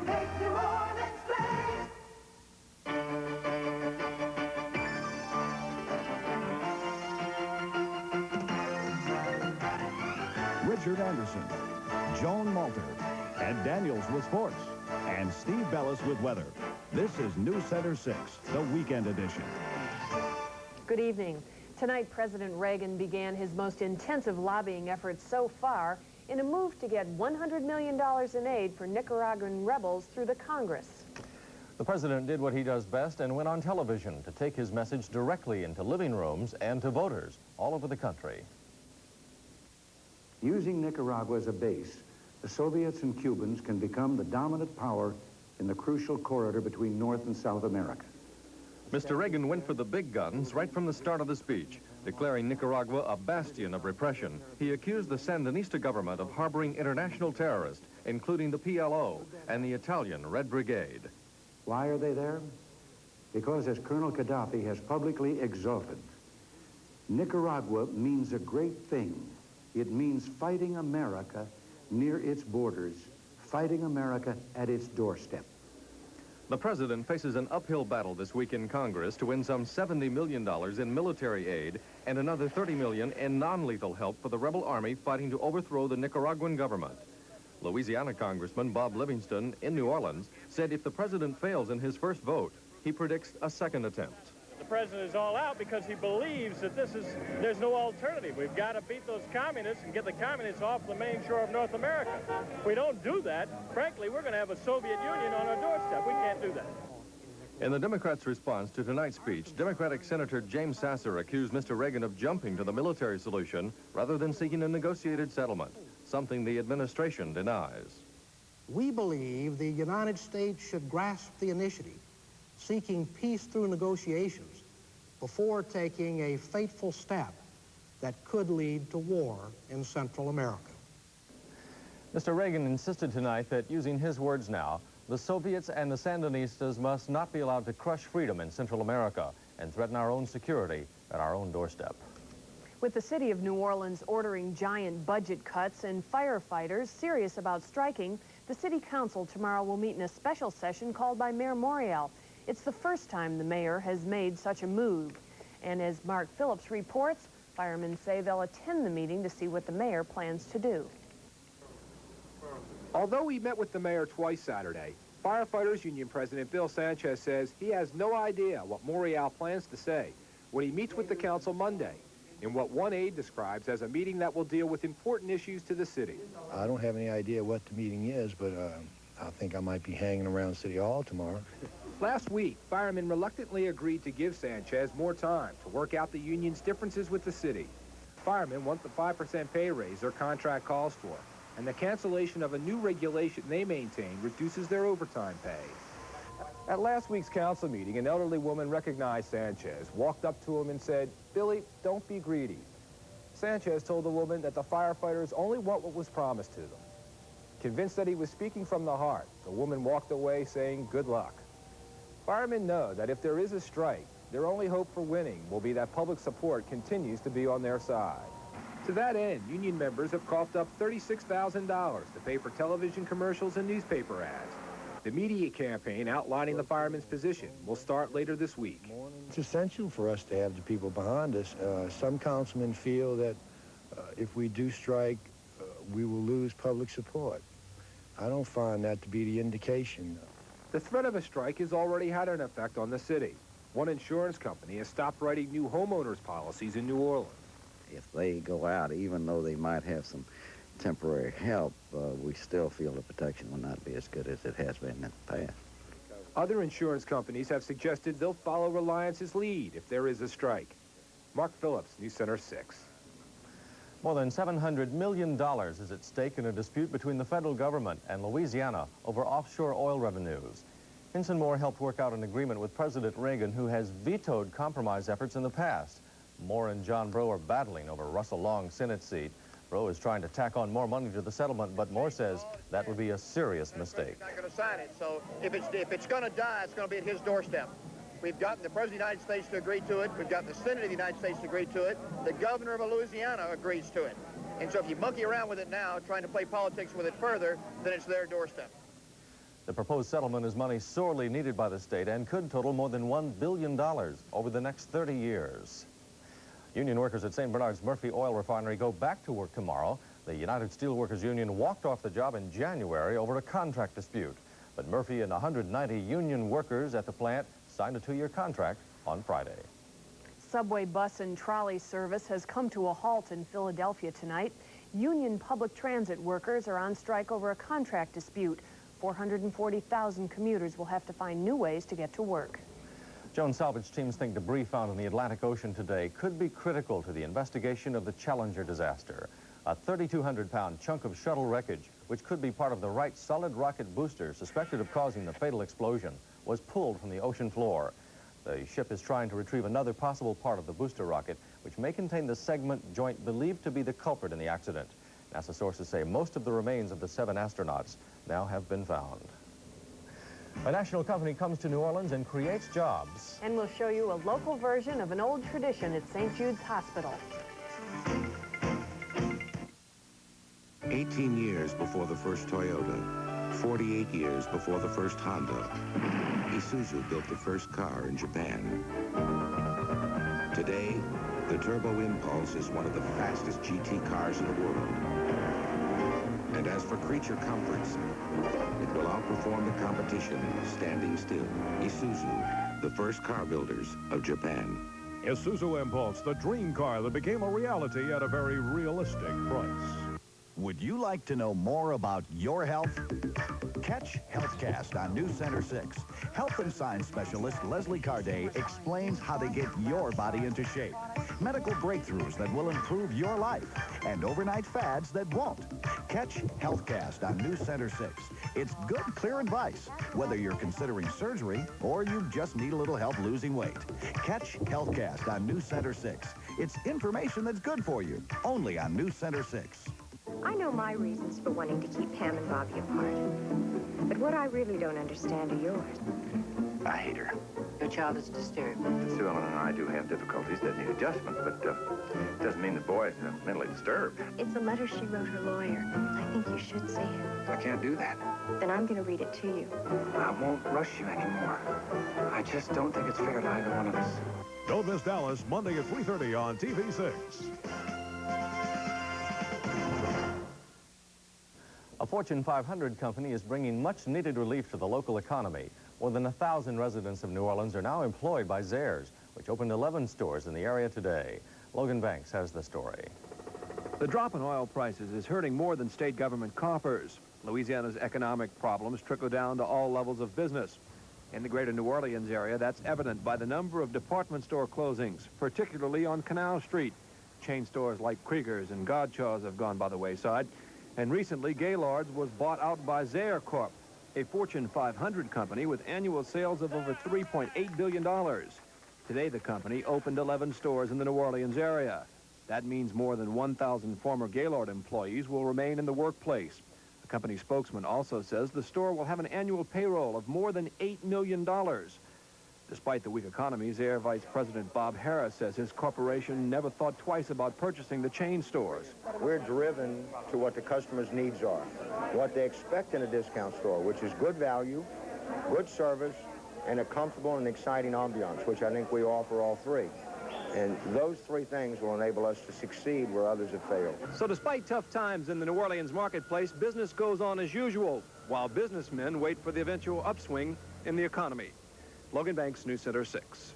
make New Orleans blaze. Richard Anderson, Joan Malter, Ed Daniels with sports, and Steve Bellis with weather. This is NewsCenter 6, the weekend edition. Good evening. Tonight, President Reagan began his most intensive lobbying efforts so far in a move to get $100 million in aid for Nicaraguan rebels through the Congress. The president did what he does best and went on television to take his message directly into living rooms and to voters all over the country. Using Nicaragua as a base, the Soviets and Cubans can become the dominant power in the crucial corridor between North and South America. Mr. Reagan went for the big guns right from the start of the speech, declaring Nicaragua a bastion of repression. He accused the Sandinista government of harboring international terrorists, including the PLO and the Italian Red Brigade. Why are they there? Because, as Colonel Gaddafi has publicly exulted, Nicaragua means a great thing. It means fighting America near its borders, fighting America at its doorstep. The president faces an uphill battle this week in Congress to win some $70 million in military aid and another $30 million in non-lethal help for the rebel army fighting to overthrow the Nicaraguan government. Louisiana Congressman Bob Livingston in New Orleans said if the president fails in his first vote, he predicts a second attempt. The president is all out because he believes that there's no alternative. We've got to beat those communists and get the communists off the main shore of North America. If we don't do that, frankly, we're going to have a Soviet Union on our doorstep. We can't do that. In the Democrats' response to tonight's speech, Democratic Senator James Sasser accused Mr. Reagan of jumping to the military solution rather than seeking a negotiated settlement, something the administration denies. We believe the United States should grasp the initiative, seeking peace through negotiations before taking a fateful step that could lead to war in Central America. Mr. Reagan insisted tonight that, using his words now, the Soviets and the Sandinistas must not be allowed to crush freedom in Central America and threaten our own security at our own doorstep. With the city of New Orleans ordering giant budget cuts and firefighters serious about striking, the city council tomorrow will meet in a special session called by Mayor Morial. It's the first time the mayor has made such a move. And as Mark Phillips reports, firemen say they'll attend the meeting to see what the mayor plans to do. Although we met with the mayor twice Saturday, Firefighters Union President Bill Sanchez says he has no idea what Morial plans to say when he meets with the council Monday, in what one aide describes as a meeting that will deal with important issues to the city. I don't have any idea what the meeting is, but I think I might be hanging around City Hall tomorrow. Last week, firemen reluctantly agreed to give Sanchez more time to work out the union's differences with the city. Firemen want the 5% pay raise their contract calls for, and the cancellation of a new regulation they maintain reduces their overtime pay. At last week's council meeting, an elderly woman recognized Sanchez, walked up to him and said, "Billy, don't be greedy." Sanchez told the woman that the firefighters only want what was promised to them. Convinced that he was speaking from the heart, the woman walked away saying, "Good luck." Firemen know that if there is a strike, their only hope for winning will be that public support continues to be on their side. To that end, union members have coughed up $36,000 to pay for television commercials and newspaper ads. The media campaign outlining the firemen's position will start later this week. It's essential for us to have the people behind us. Some councilmen feel that if we do strike, we will lose public support. I don't find that to be the indication. The threat of a strike has already had an effect on the city. One insurance company has stopped writing new homeowners policies in New Orleans. If they go out, even though they might have some temporary help, we still feel the protection will not be as good as it has been in the past. Other insurance companies have suggested they'll follow Reliance's lead if there is a strike. Mark Phillips, NewsCenter 6. More than $700 million is at stake in a dispute between the federal government and Louisiana over offshore oil revenues. Hinson Moore helped work out an agreement with President Reagan, who has vetoed compromise efforts in the past. Moore and John Breaux are battling over Russell Long's Senate seat. Breaux is trying to tack on more money to the settlement, but Moore says that would be a serious mistake. Not going to sign it, so if it's going to die, it's going to be at his doorstep. We've gotten the President of the United States to agree to it. We've gotten the Senate of the United States to agree to it. The governor of Louisiana agrees to it. And so if you monkey around with it now, trying to play politics with it further, then it's their doorstep. The proposed settlement is money sorely needed by the state and could total more than $1 billion over the next 30 years. Union workers at St. Bernard's Murphy Oil Refinery go back to work tomorrow. The United Steelworkers Union walked off the job in January over a contract dispute. But Murphy and 190 union workers at the plant signed a 2-year contract on Friday. Subway bus and trolley service has come to a halt in Philadelphia tonight. Union public transit workers are on strike over a contract dispute. 440,000 commuters will have to find new ways to get to work. Joan salvage teams think debris found in the Atlantic Ocean today could be critical to the investigation of the Challenger disaster. A 3,200-pound chunk of shuttle wreckage, which could be part of the Wright solid rocket booster suspected of causing the fatal explosion, was pulled from the ocean floor. The ship is trying to retrieve another possible part of the booster rocket, which may contain the segment joint believed to be the culprit in the accident. NASA sources say most of the remains of the 7 astronauts now have been found. A national company comes to New Orleans and creates jobs. And we'll show you a local version of an old tradition at St. Jude's Hospital. 18 years before the first Toyota, 48 years before the first Honda, Isuzu built the first car in Japan. Today, the Turbo Impulse is one of the fastest GT cars in the world. And as for creature comforts, it will outperform the competition standing still. Isuzu, the first car builders of Japan. Isuzu Impulse, the dream car that became a reality at a very realistic price. Would you like to know more about your health? Catch HealthCast on NewsCenter 6. Health and Science specialist Leslie Carday explains how to get your body into shape. Medical breakthroughs that will improve your life. And overnight fads that won't. Catch HealthCast on NewsCenter 6. It's good, clear advice, whether you're considering surgery or you just need a little help losing weight. Catch HealthCast on NewsCenter 6. It's information that's good for you, only on NewsCenter 6. I know my reasons for wanting to keep Pam and Bobby apart. But what I really don't understand are yours. I hate her. Your child is disturbed. Sue Ellen and I do have difficulties that need adjustment, but it doesn't mean the boy's mentally disturbed. It's a letter she wrote her lawyer. I think you should see it. I can't do that. Then I'm going to read it to you. I won't rush you anymore. I just don't think it's fair to either one of us. Don't miss Dallas, Monday at 3:30 on TV6. A Fortune 500 company is bringing much-needed relief to the local economy. More than 1,000 residents of New Orleans are now employed by Zayre's, which opened 11 stores in the area today. Logan Banks has the story. The drop in oil prices is hurting more than state government coffers. Louisiana's economic problems trickle down to all levels of business. In the greater New Orleans area, that's evident by the number of department store closings, particularly on Canal Street. Chain stores like Krieger's and Godchaw's have gone by the wayside. And recently, Gaylord's was bought out by Zayre Corp, a Fortune 500 company with annual sales of over $3.8 billion. Today, the company opened 11 stores in the New Orleans area. That means more than 1,000 former Gaylord employees will remain in the workplace. The company spokesman also says the store will have an annual payroll of more than $8 million. Despite the weak economy, Zayre Vice President Bob Harris says his corporation never thought twice about purchasing the chain stores. We're driven to what the customer's needs are, what they expect in a discount store, which is good value, good service, and a comfortable and exciting ambiance, which I think we offer all three. And those three things will enable us to succeed where others have failed. So despite tough times in the New Orleans marketplace, business goes on as usual, while businessmen wait for the eventual upswing in the economy. Logan Banks, NewsCenter 6.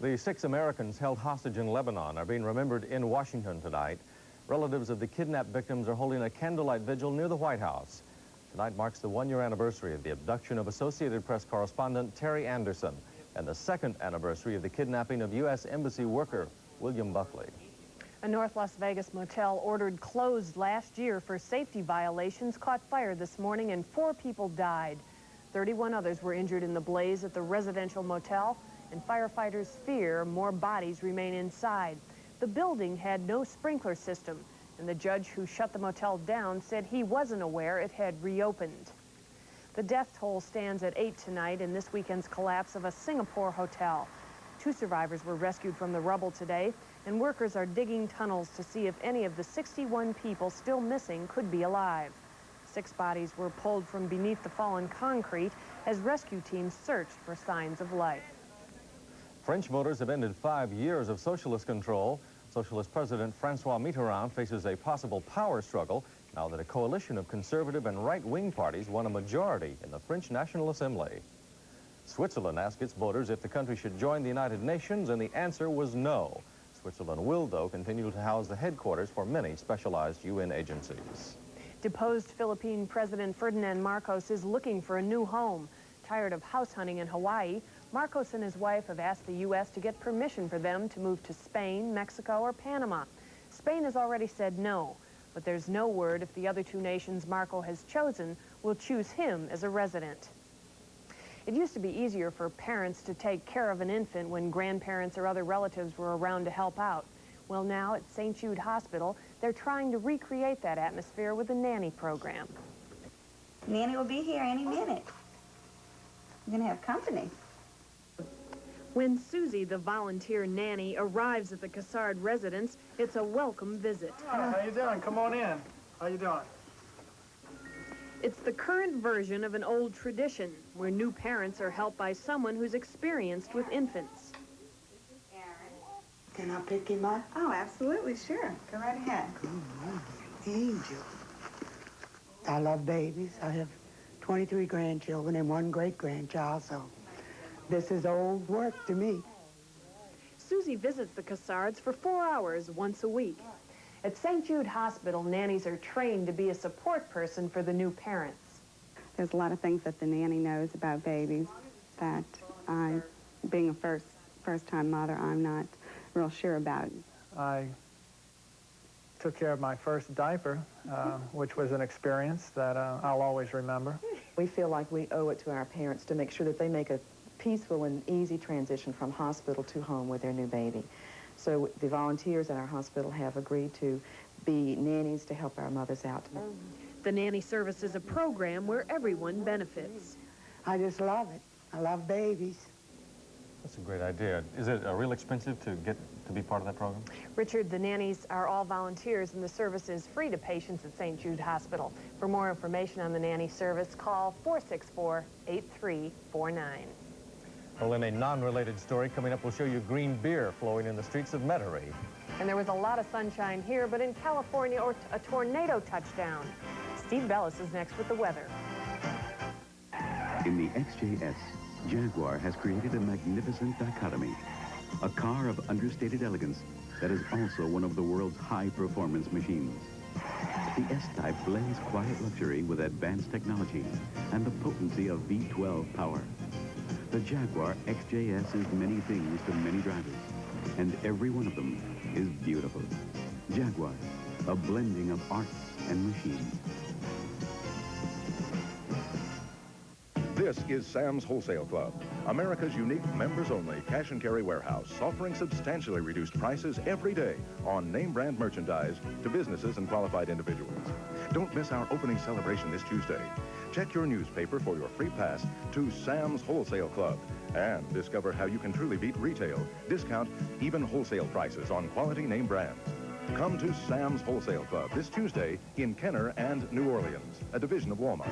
The 6 Americans held hostage in Lebanon are being remembered in Washington tonight. Relatives of the kidnapped victims are holding a candlelight vigil near the White House. Tonight marks the 1-year anniversary of the abduction of Associated Press correspondent Terry Anderson and the 2nd anniversary of the kidnapping of U.S. Embassy worker William Buckley. A North Las Vegas motel ordered closed last year for safety violations caught fire this morning and 4 people died. 31 others were injured in the blaze at the residential motel, and firefighters fear more bodies remain inside. The building had no sprinkler system, and the judge who shut the motel down said he wasn't aware it had reopened. The death toll stands at 8 tonight in this weekend's collapse of a Singapore hotel. 2 survivors were rescued from the rubble today, and workers are digging tunnels to see if any of the 61 people still missing could be alive. 6 bodies were pulled from beneath the fallen concrete as rescue teams searched for signs of life. French voters have ended 5 years of socialist control. Socialist President Francois Mitterrand faces a possible power struggle now that a coalition of conservative and right-wing parties won a majority in the French National Assembly. Switzerland asked its voters if the country should join the United Nations, and the answer was no. Switzerland will, though, continue to house the headquarters for many specialized UN agencies. Deposed Philippine President Ferdinand Marcos is looking for a new home. Tired of house hunting in Hawaii, Marcos and his wife have asked the U.S. to get permission for them to move to Spain, Mexico, or Panama. Spain has already said no, but there's no word if the other 2 nations Marco has chosen will choose him as a resident. It used to be easier for parents to take care of an infant when grandparents or other relatives were around to help out. Well, now at St. Jude Hospital, they're trying to recreate that atmosphere with a nanny program. Nanny will be here any minute. We're going to have company. When Susie, the volunteer nanny, arrives at the Cassard residence, it's a welcome visit. Hi, how you doing? Come on in. How you doing? It's the current version of an old tradition where new parents are helped by someone who's experienced with infants. Can I pick him up? Oh, absolutely, sure. Go right ahead. Angel. I love babies. I have 23 grandchildren and 1 great-grandchild, so this is old work to me. Susie visits the Cassards for 4 hours once a week. At St. Jude Hospital, nannies are trained to be a support person for the new parents. There's a lot of things that the nanny knows about babies that I, being a first-time mother, I'm not real sure about. I took care of my first diaper, which was an experience that I'll always remember. We feel like we owe it to our parents to make sure that they make a peaceful and easy transition from hospital to home with their new baby. So the volunteers at our hospital have agreed to be nannies to help our mothers out. The nanny service is a program where everyone benefits. I just love it. I love babies. That's a great idea. Is it real expensive to get to be part of that program? Richard, the nannies are all volunteers, and the service is free to patients at St. Jude Hospital. For more information on the nanny service, call 464-8349. Well, in a non-related story coming up, we'll show you green beer flowing in the streets of Metairie. And there was a lot of sunshine here, but in California, a tornado touchdown. Steve Bellis is next with the weather. In the XJS, Jaguar has created a magnificent dichotomy. A car of understated elegance that is also one of the world's high-performance machines. The S-Type blends quiet luxury with advanced technology and the potency of V12 power. The Jaguar XJS is many things to many drivers, and every one of them is beautiful. Jaguar, a blending of art and machine. This is Sam's Wholesale Club, America's unique members-only cash-and-carry warehouse, offering substantially reduced prices every day on name-brand merchandise to businesses and qualified individuals. Don't miss our opening celebration this Tuesday. Check your newspaper for your free pass to Sam's Wholesale Club and discover how you can truly beat retail, discount, even wholesale prices on quality name brands. Come to Sam's Wholesale Club this Tuesday in Kenner and New Orleans, a division of Walmart.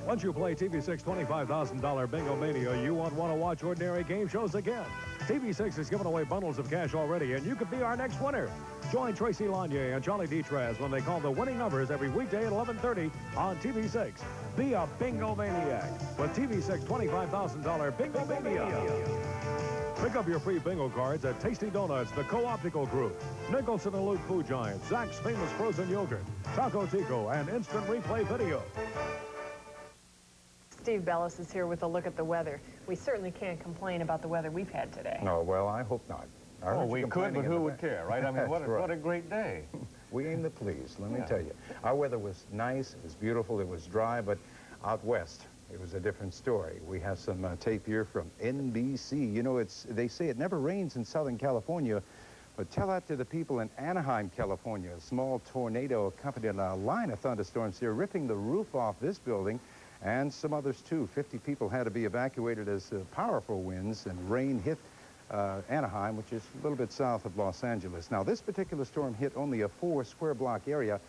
Once you play TV6 $25,000 Bingo Mania, you won't want to watch ordinary game shows again. TV6 has given away bundles of cash already, and you could be our next winner. Join Tracy Lanier and Charlie Detraz when they call the winning numbers every weekday at 11:30 on TV6. Be a Bingo Maniac with TV6 $25,000 Bingo Mania. Pick up your free bingo cards at Tasty Donuts, the Co-Optical Group, Nicholson and Luke Food Giant, Zach's Famous Frozen Yogurt, Taco Tico, and Instant Replay Video. Steve Bellis is here with a look at the weather. We certainly can't complain about the weather we've had today. No, well, I hope not. Oh, we could, but who would care, right? I mean, what a great day. We aim to please, let me tell you. Our weather was nice, it was beautiful, it was dry, but out west, it was a different story. We have some tape here from NBC. You know, they say it never rains in Southern California, but tell that to the people in Anaheim, California. A small tornado accompanied a line of thunderstorms here, ripping the roof off this building, and some others too. 50 people had to be evacuated as powerful winds and rain hit Anaheim, which is a little bit south of Los Angeles. Now, this particular storm hit only a 4 square block area,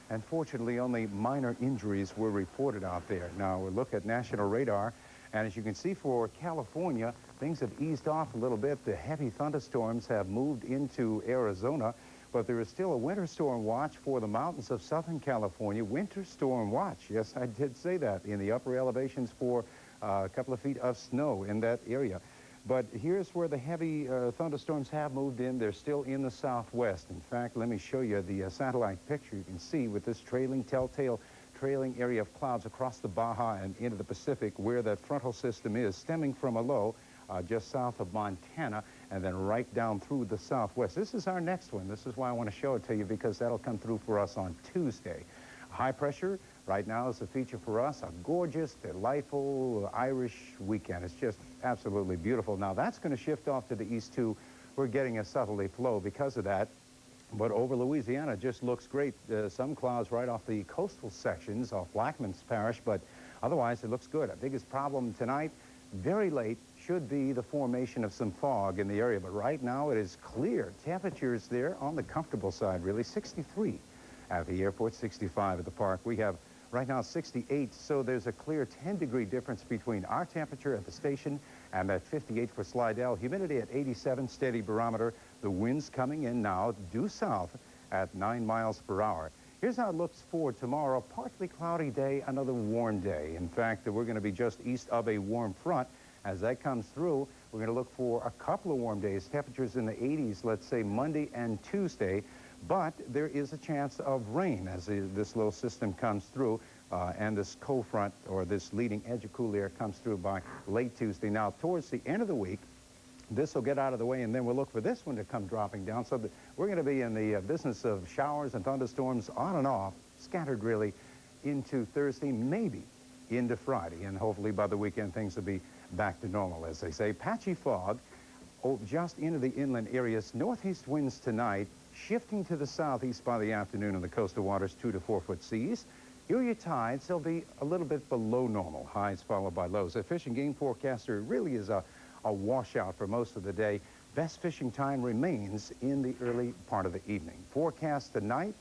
and fortunately only minor injuries were reported out there. Now we'll look at national radar, and as you can see for California, things have eased off a little bit. The heavy thunderstorms have moved into Arizona, but there is still a winter storm watch for the mountains of Southern California. Winter storm watch, yes, I did say that, in the upper elevations for a couple of feet of snow in that area. But here's where the heavy thunderstorms have moved in. They're still in the southwest. In fact, let me show you the satellite picture. You can see with this telltale trailing area of clouds across the Baja and into the Pacific where that frontal system is, stemming from a low just south of Montana and then right down through the southwest. This is our next one. This is why I want to show it to you, because that'll come through for us on Tuesday. High pressure right now is a feature for us. A gorgeous, delightful Irish weekend. It's just absolutely beautiful. Now that's going to shift off to the east too. We're getting a southerly flow because of that. But over Louisiana just looks great. Some clouds right off the coastal sections off Blackman's Parish, but otherwise it looks good. Our biggest problem tonight, very late, should be the formation of some fog in the area. But right now it is clear. Temperatures there on the comfortable side, really. 63 at the airport, 65 at the park. We have right now 68, so there's a clear 10-degree difference between our temperature at the station and that 58 for Slidell. Humidity at 87, steady barometer. The winds coming in now due south at 9 miles per hour. Here's how it looks for tomorrow. Partly cloudy day, another warm day. In fact, we're going to be just east of a warm front. As that comes through, we're going to look for a couple of warm days. Temperatures in the 80s, let's say Monday and Tuesday. But there is a chance of rain as this low system comes through and this cold front, or this leading edge of cool air, comes through by late Tuesday. Now, towards the end of the week, this will get out of the way, and then we'll look for this one to come dropping down. So that we're going to be in the business of showers and thunderstorms on and off, scattered really, into Thursday, maybe into Friday. And hopefully by the weekend, things will be back to normal, as they say. Patchy fog just into the inland areas. Northeast winds tonight, shifting to the southeast by the afternoon in the coastal waters, 2 to 4 foot seas. Here are your tides. They'll be a little bit below normal. Highs followed by lows. A fish and game forecaster really is a washout for most of the day. Best fishing time remains in the early part of the evening. Forecast tonight,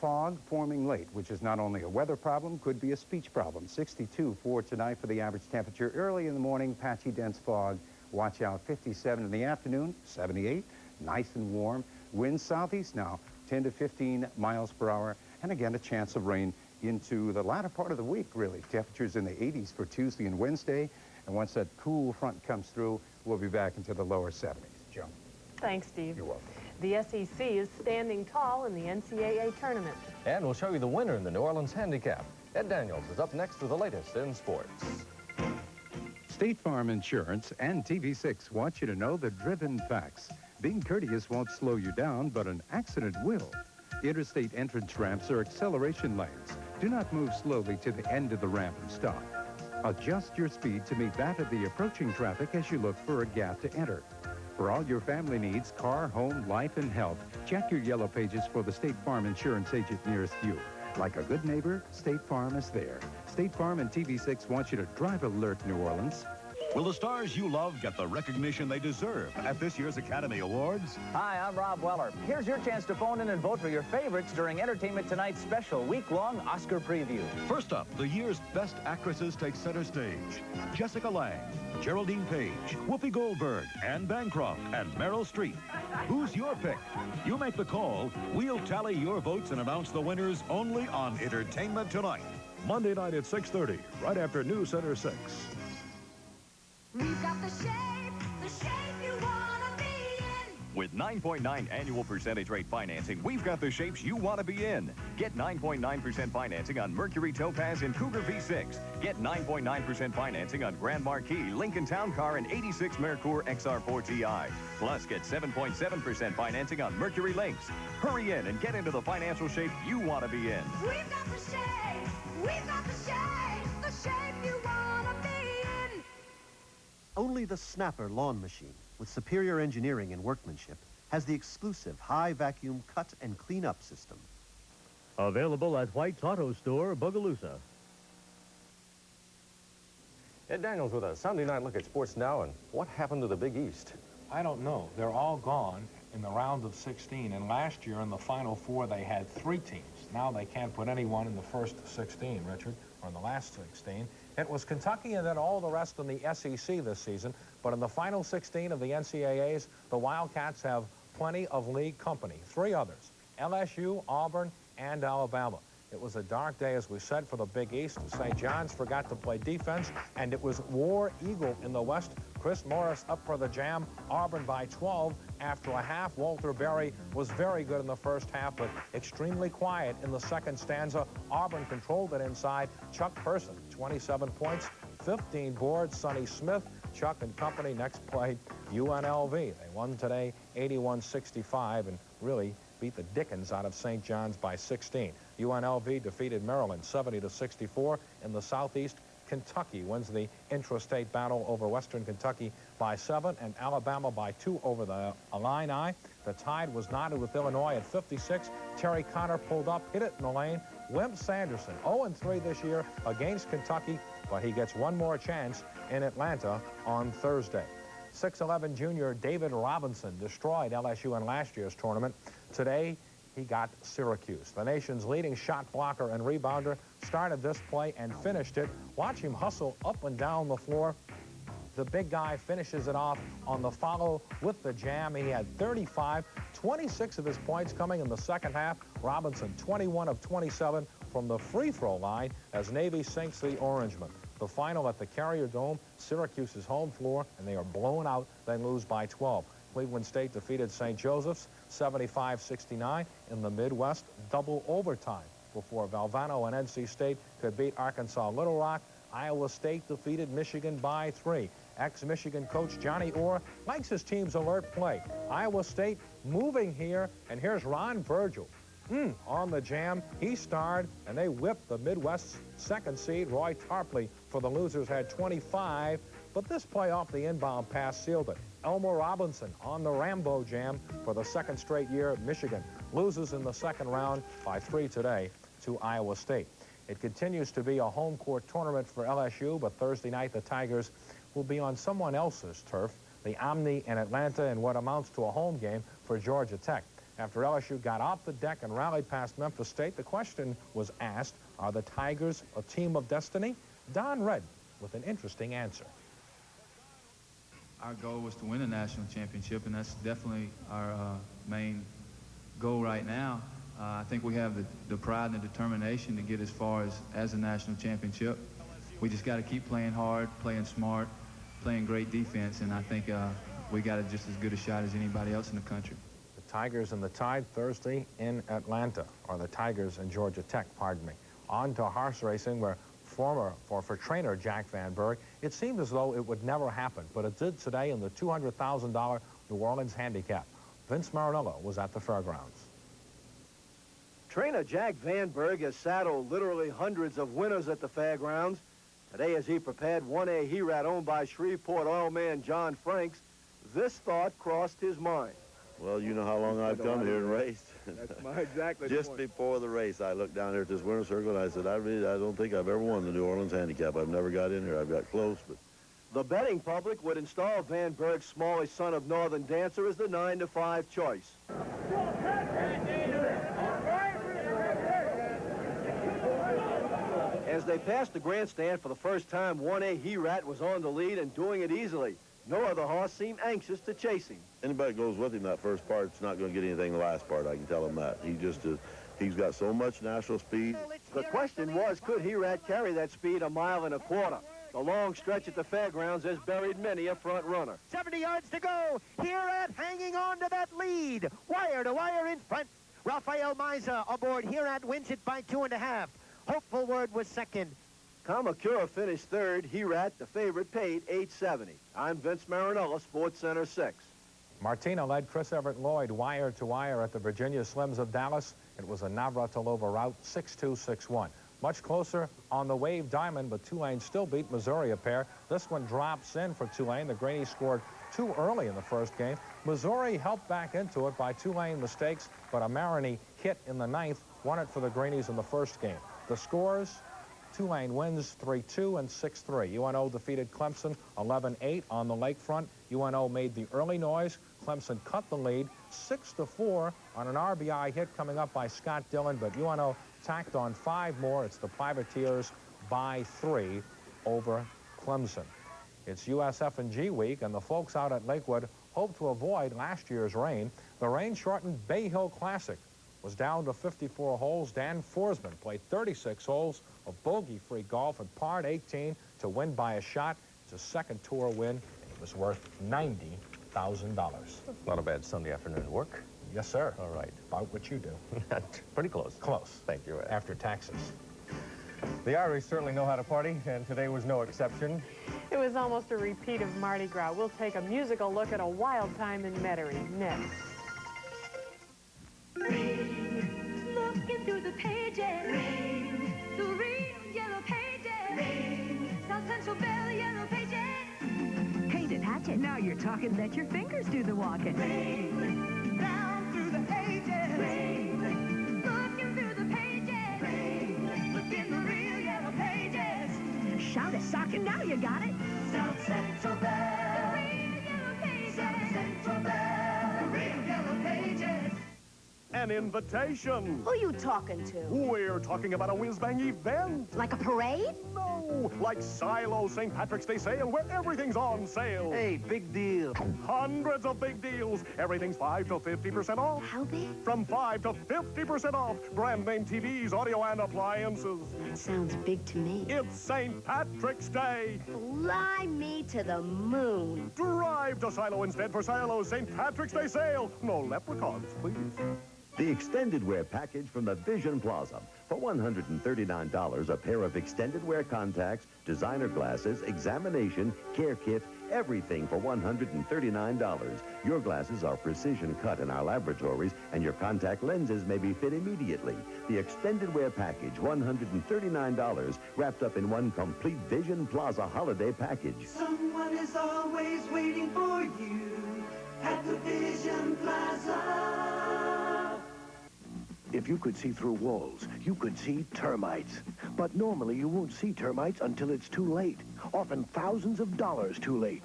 fog forming late, which is not only a weather problem, could be a speech problem. 62 for tonight for the average temperature. Early in the morning, patchy dense fog. Watch out, 57 in the afternoon, 78, nice and warm. Winds southeast now, 10 to 15 miles per hour. And again, a chance of rain into the latter part of the week, really. Temperatures in the 80s for Tuesday and Wednesday. And once that cool front comes through, we'll be back into the lower 70s. Joan. Thanks, Steve. You're welcome. The SEC is standing tall in the NCAA tournament. And we'll show you the winner in the New Orleans Handicap. Ed Daniels is up next with the latest in sports. State Farm Insurance and TV6 want you to know the driven facts. Being courteous won't slow you down, but an accident will. Interstate entrance ramps are acceleration lanes. Do not move slowly to the end of the ramp and stop. Adjust your speed to meet that of the approaching traffic as you look for a gap to enter. For all your family needs, car, home, life, and health, check your yellow pages for the State Farm Insurance agent nearest you. Like a good neighbor, State Farm is there. State Farm and TV6 want you to drive alert, New Orleans. Will the stars you love get the recognition they deserve at this year's Academy Awards? Hi, I'm Rob Weller. Here's your chance to phone in and vote for your favorites during Entertainment Tonight's special week-long Oscar preview. First up, the year's best actresses take center stage. Jessica Lange, Geraldine Page, Whoopi Goldberg, Anne Bancroft, and Meryl Streep. Who's your pick? You make the call. We'll tally your votes and announce the winners only on Entertainment Tonight. Monday night at 6:30, right after NewsCenter 6. We've got the shape you want to be in. With 9.9 annual percentage rate financing, we've got the shapes you want to be in. Get 9.9% financing on Mercury Topaz and Cougar V6. Get 9.9% financing on Grand Marquis, Lincoln Town Car, and 86 Mercours XR4 GI. Plus, get 7.7% financing on Mercury Lynx. Hurry in and get into the financial shape you want to be in. We've got the shape. We've got the shape you want to be in. Only the Snapper lawn machine, with superior engineering and workmanship, has the exclusive high-vacuum cut and clean-up system. Available at White's Auto Store, Bogalusa. Ed Daniels with a Sunday night look at sports now, and what happened to the Big East? I don't know. They're all gone in the round of 16, and last year in the Final Four they had 3 teams. Now they can't put anyone in the first 16, Richard, or in the last 16. It was Kentucky and then all the rest in the SEC this season, but in the final 16 of the NCAAs, the Wildcats have plenty of league company. 3 others, LSU, Auburn, and Alabama. It was a dark day, as we said, for the Big East. St. John's forgot to play defense, and it was War Eagle in the West. Chris Morris up for the jam. Auburn by 12 after a half. Walter Berry was very good in the first half, but extremely quiet in the second stanza. Auburn controlled it inside. Chuck Person, 27 points, 15 boards. Sonny Smith, Chuck and company next played UNLV. They won today 81-65 and really beat the dickens out of St. John's by 16. UNLV defeated Maryland 70-64. In the Southeast, Kentucky wins the intrastate battle over Western Kentucky by 7, and Alabama by 2 over the Illini. The Tide was knotted with Illinois at 56. Terry Connor pulled up, hit it in the lane. Wimp Sanderson, 0-3 this year against Kentucky, but he gets one more chance in Atlanta on Thursday. 6'11" junior David Robinson destroyed LSU in last year's tournament. Today, he got Syracuse. The nation's leading shot blocker and rebounder started this play and finished it. Watch him hustle up and down the floor. The big guy finishes it off on the follow with the jam. He had 35, 26 of his points coming in the second half. Robinson, 21 of 27 from the free throw line as Navy sinks the Orangemen. The final at the Carrier Dome, Syracuse's home floor, and they are blown out, then lose by 12. Cleveland State defeated St. Joseph's 75-69 in the Midwest double overtime before Valvano and NC State could beat Arkansas Little Rock. Iowa State defeated Michigan by 3. Ex-Michigan coach Johnny Orr likes his team's alert play. Iowa State moving here, and here's Ron Virgil. On the jam, he starred, and they whipped the Midwest's second seed. Roy Tarpley for the losers had 25, but this play off the inbound pass sealed it. Elmer Robinson on the Rambo jam for the second straight year. Michigan loses in the second round by 3 today to Iowa State. It continues to be a home court tournament for LSU, but Thursday night the Tigers will be on someone else's turf, the Omni in Atlanta, in what amounts to a home game for Georgia Tech. After LSU got off the deck and rallied past Memphis State, the question was asked, are the Tigers a team of destiny? Don Redden with an interesting answer. Our goal was to win a national championship, and that's definitely our main goal right now. I think we have the pride and the determination to get as far as a national championship. We just got to keep playing hard, playing smart, playing great defense, and I think we got just as good a shot as anybody else in the country. The Tigers and the Tide Thursday in Atlanta, or the Tigers and Georgia Tech, pardon me. On to horse racing, where for trainer Jack Van Berg, it seemed as though it would never happen, but it did today in the $200,000 New Orleans handicap. Vince Marinello was at the fairgrounds. Trainer Jack Van Berg has saddled literally hundreds of winners at the fairgrounds. Today, as he prepared 1A He-Rat owned by Shreveport oil man John Franks, this thought crossed his mind. Well, you know how long I've come here and raced. That's my exactly Just point. before the race, I looked down here at this winner's circle, and I said, I don't think I've ever won the New Orleans handicap. I've never got in here. I've got close, but... The betting public would install Van Berg's smallest son of Northern Dancer as the 9-5 choice. As they passed the grandstand for the first time, 1A He-Rat was on the lead and doing it easily. No other horse seemed anxious to chase him. Anybody that goes with him that first part's not going to get anything the last part, I can tell him that. He just is, he's got so much natural speed. The question was, could He-Rat carry that speed 1.25 miles? The long stretch at the fairgrounds has buried many a front runner. 70 yards to go. He-Rat hanging on to that lead. Wire to wire in front. Rafael Maiza aboard. He-Rat wins it by 2.5. Hopeful Word was second. Kamakura finished third. He-Rat, the favorite, paid $8.70. I'm Vince Marinella, Sports Center 6. Martina led Chris Everett Lloyd wire to wire at the Virginia Slims of Dallas. It was a Navratilova rout, 6-2, 6-1. Much closer on the Wave Diamond, but Tulane still beat Missouri a pair. This one drops in for Tulane. The Greenies scored too early in the first game. Missouri helped back into it by Tulane mistakes, but a Marini hit in the 9th won it for the Greenies in the first game. The scores, Tulane wins 3-2 and 6-3. UNO defeated Clemson 11-8 on the lakefront. UNO made the early noise. Clemson cut the lead 6-4 on an RBI hit coming up by Scott Dillon, but UNO tacked on 5 more. It's the Privateers by 3 over Clemson. It's USF&G week, and the folks out at Lakewood hope to avoid last year's rain. The rain-shortened Bay Hill Classic was down to 54 holes. Dan Forsman played 36 holes of bogey-free golf and parred 18 to win by a shot. It's a second tour win, and it was worth $90,000. Not a bad Sunday afternoon work. Yes, sir. All right. About what you do. Pretty close. Close. Thank you, Ed. After taxes. The Irish certainly know how to party, and today was no exception. It was almost a repeat of Mardi Gras. We'll take a musical look at a wild time in Metairie next. Looking through the pages, the real yellow pages, South Central Bell yellow pages. Painted hatchet. Now you're talking. Let your fingers do the walking. Down through the pages, looking through the pages, look in the real yellow pages. Shout it, socking. Now you got it. South Central Bell, the real yellow pages. South Central Bell, the real yellow pages. An invitation. Who you talking to? We're talking about a whiz-bang event. Like a parade? No, like Silo St. Patrick's Day sale, where everything's on sale. Hey, big deal. Hundreds of big deals. Everything's 5 to 50% off. How big? From 5 to 50% off. Brand name TVs, audio, and appliances. That sounds big to me. It's St. Patrick's Day. Fly me to the moon. Drive to Silo instead for Silo's St. Patrick's Day sale. No leprechauns, please. The extended wear package from the Vision Plaza. For $139, a pair of extended wear contacts, designer glasses, examination, care kit, everything for $139. Your glasses are precision cut in our laboratories, and your contact lenses may be fit immediately. The extended wear package, $139, wrapped up in one complete Vision Plaza holiday package. Someone is always waiting for you at the Vision Plaza. If you could see through walls, you could see termites. But normally you won't see termites until it's too late, often thousands of dollars too late.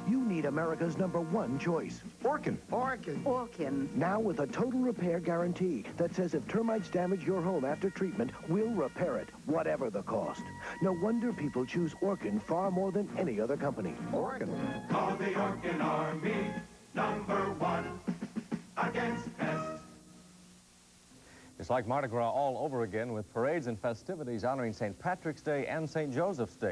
You need America's #1 choice, Orkin. Orkin. Orkin. Now with a total repair guarantee that says if termites damage your home after treatment, we'll repair it, whatever the cost. No wonder people choose Orkin far more than any other company. Orkin. Call the Orkin Army, #1 against pests. It's like Mardi Gras all over again with parades and festivities honoring St. Patrick's Day and St. Joseph's Day.